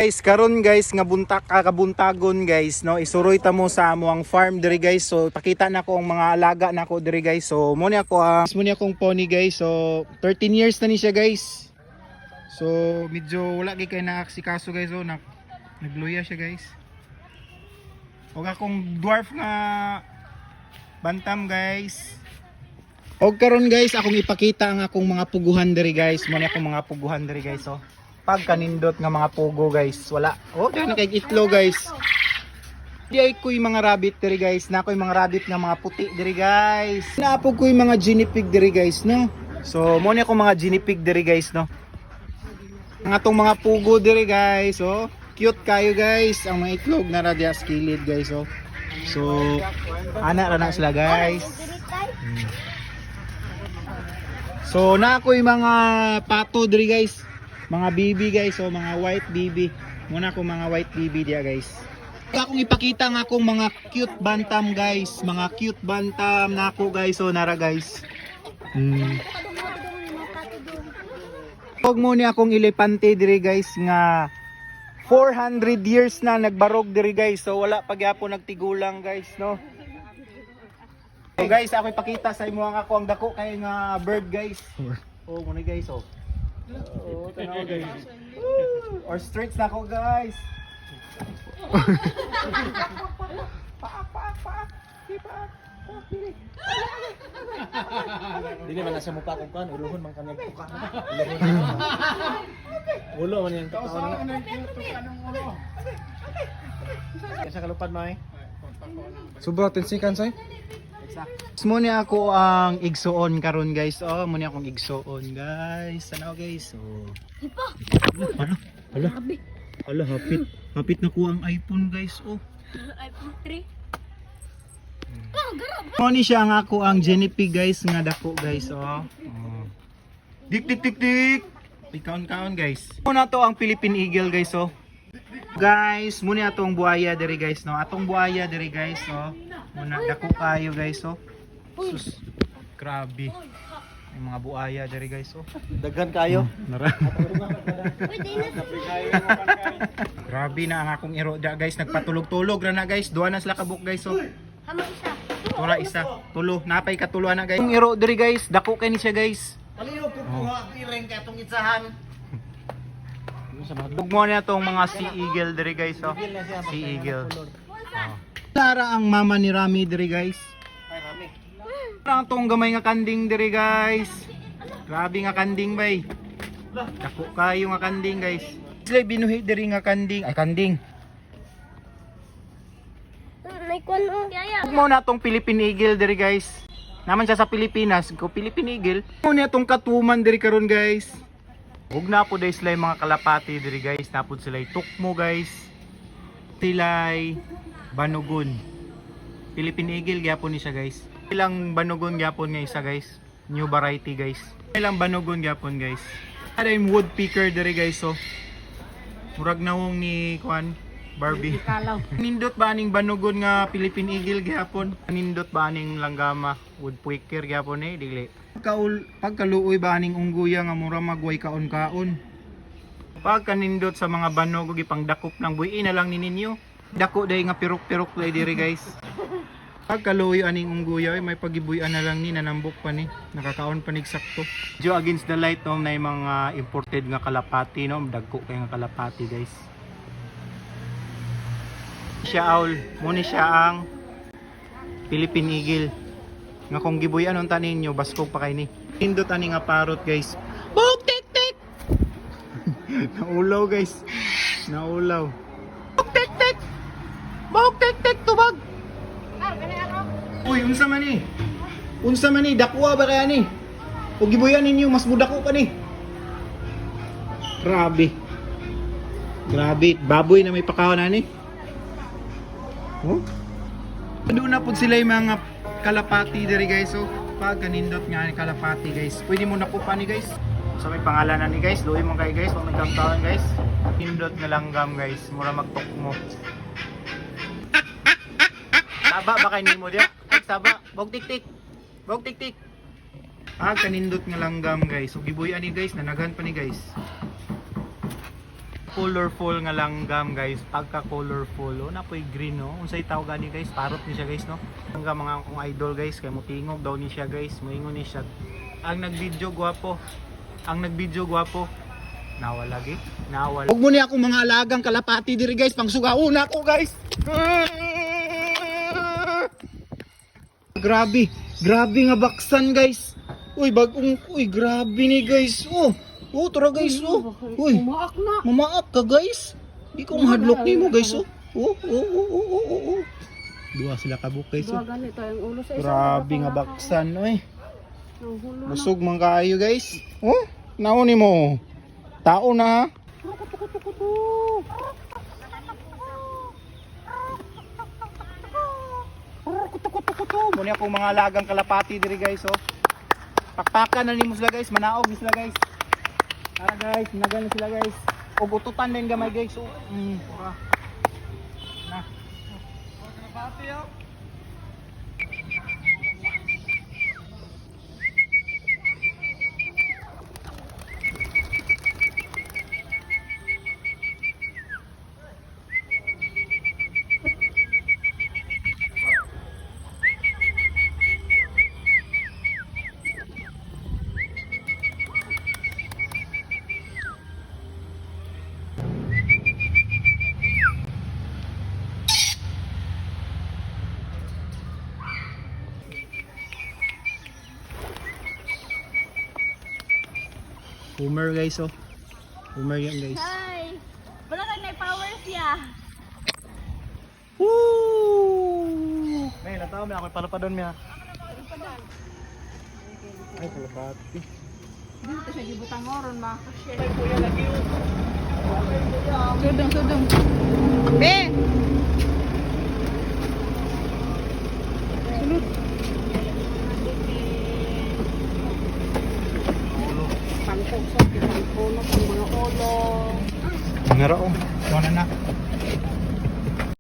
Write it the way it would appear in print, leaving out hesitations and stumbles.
Guys, karon guys nga buntak kakabuntagon guys no, isuroy ta mo sa amuang farm diri guys. So pakita na ko ang mga alaga nako diri guys. So mo ni akong pony guys. So 13 years na ni siya guys. So medyo wala gyud kay naaksikaso guys. So nagluya siya guys. Og akong dwarf nga bantam guys. Og karon guys akong ipakita ang akong mga puguhan diri guys. Mo ni akong mga puguhan diri guys. So pagkanindot nga mga pugo guys, wala. Oh, dyan kay itlo guys. Di ay ko'y mga rabbit diri guys. Na ko'y mga rabbit nga mga puti diri guys. Naapog ko'y mga guinea pig diri guys, no. So mo ni ako mga guinea pig diri guys, no. Ang atong mga pugo diri guys, oh. Cute kayo guys. Ang mga itlog na ra diya sa kilid guys, oh. So ana ra na sila guys. So na ko'y mga pato diri guys. Mga bibi guys, so mga white bibi. Muna ko mga white bibi dia guys. Akong ipakita nga akong mga cute bantam guys. Mga cute bantam na ako guys, so nara guys. Huwag mo ni akong elepante diri guys nga 400 years na nagbarog diri guys. So wala pagyapon nagtigulang guys, no. So guys, ako ipakita sa imo ang ako ang dako kay nga bird guys. Oh, muna guys, oh. Oh, tanaw guys. Or streets na ako guys. Dili man nasa mukha ko kan, uluhon man kami tuka na. Ulo man yung tuka na. Kaya sa kalupad mo eh. Subra 10 seconds ay. Muna ako ang igsuon karon guys. Oh, muna akong igsuon guys. Sana guys. Oh. Hala, hapit. Hapit na ko ang iPhone guys. Oh. iPhone 3. Muna siya ang ako ang Jennifer guys nga dako guys. Oh. Dik dik dik dik. Ikaon-kaon guys. Muna to ang Philippine Eagle guys. Oh. Guys, muna atong buaya diri guys, no. Atong buaya diri guys, oh. Muna dako kayo guys, oh. Sus, grabe. May mga buaya diri guys, oh. Daghan kayo. Nara. Grabe na ang akong iro da guys, nagpatulog-tulog ra na guys. Duha na sila kabuk guys, oh. Hamo isa. Tura isa, tulo, napay katulo na guys. Ang iro diri guys, dako kay ni siya guys. Aliyo ko piring ka tong itsahan. Tugmo na itong mga sea eagle diri guys, oh. Sea eagle. Oh. Tara ang mama ni Rami diri guys. Ay rami. Parang tong gamay nga kanding diri guys. Grabe nga kanding bay. Dako kayo nga kanding guys. Sila binuhi diri nga kanding. Ay kanding. May kwan o. Yaya. Tugmo na tong Philippine eagle diri guys. Naman siya sa Pilipinas. Ko Philippine eagle. Tugmo na tong katuman diri karon guys. Huwag na po dahil sila yung mga kalapati diri guys. Napod sila yung tukmo guys. Sila banugon. Philippine Eagle gyapon ni siya guys. Ilang banugon gyapon nga isa guys. New variety guys. Ilang banugon gyapon guys. Ada yung woodpecker diri guys, so. Murag nawong ni Kwan Barbie. Nindot ba aning banugon nga Philippine Eagle gyapon? Nindot ba aning langgama woodpecker gyapon eh dili. Pagkaluoy ba aning ungguya nga mura magway kaon-kaon. Pagkanindot sa mga banog ug ipangdakop ng buhi na lang ni ninyo. Dako day nga pirok-pirok lay diri guys. Pagkaluoy aning ungguya ay may pagibuyan na lang ni nanambok pa ni. Nakakaon panig sakto. Jo against the light no na mga imported nga kalapati no, dagko kay nga kalapati guys. Siya owl, muni siya ang Philippine Eagle. Nga kung gibuyan unta ninyo baskog pa kay ni. Indot ani nga parrot guys. Bog tik tik. Naulaw guys. Naulaw. Bog tik tik. Bog tik tik tubag. Uy, unsa man ni? Unsa man ni dakwa ba kaya ni? Ug gibuyan ninyo mas mudako pa ni. Grabe. Grabe, baboy na may pakawan na ni. Oh? Doon na po sila yung mga kalapati diri guys, so pag kanindot nga ni kalapati guys pwede mo nakupa ni guys sa may pangalan na ni guys luoy mo kay guys pag may kamtaon guys nindot nga langgam guys mura magtok mo saba ba kay nimo dia ay saba bog tik tik bog tik tik pag kanindot nga langgam guys so gibuy ani guys nanaghan pa ni guys Colorful nga langgam guys, pagka colorful o napoy green no. Unsay tawag gani guys? Parot ni siya guys no. Hanggang mga akong idol guys, kay mutingog daw ni siya guys, moingon ni siya. Ang nagvideo gwapo. Ang nagvideo gwapo. Nawala lagi. Nawala. Huwag mo niya akong mga alagang kalapati diri guys, pangsugauna ko guys. Grabe, grabe nga baksan guys. Uy, uy, grabe ni guys. Oh, tara guys, Uy, mamaak ka guys. Di ko mahadlok ni mo guys, Oh. Dua sila kabuk guys, Ganito yung ulo sa Grabe nga baksan, oy. Nahulo Busog man kaayo guys. Oh, naon ni mo. Tao na. Muna akong mga alagang kalapati diri guys, Pakpakan na nimo sila guys, manaog ni sila guys. Tara guys, nagal na sila guys. Og ututan din gamay guys, Tara. Na. Kalapati yo. Boomer guys, Boomer yan guys. Hi! Wala ka na power siya. Woo! May nataw mi ako palapadon mi. Ay, kalapati. Dito siya gibutang oron makakashare. Sudong. Ben! Pangkok sa pangkuno ng mga ulo. Nga raw, na.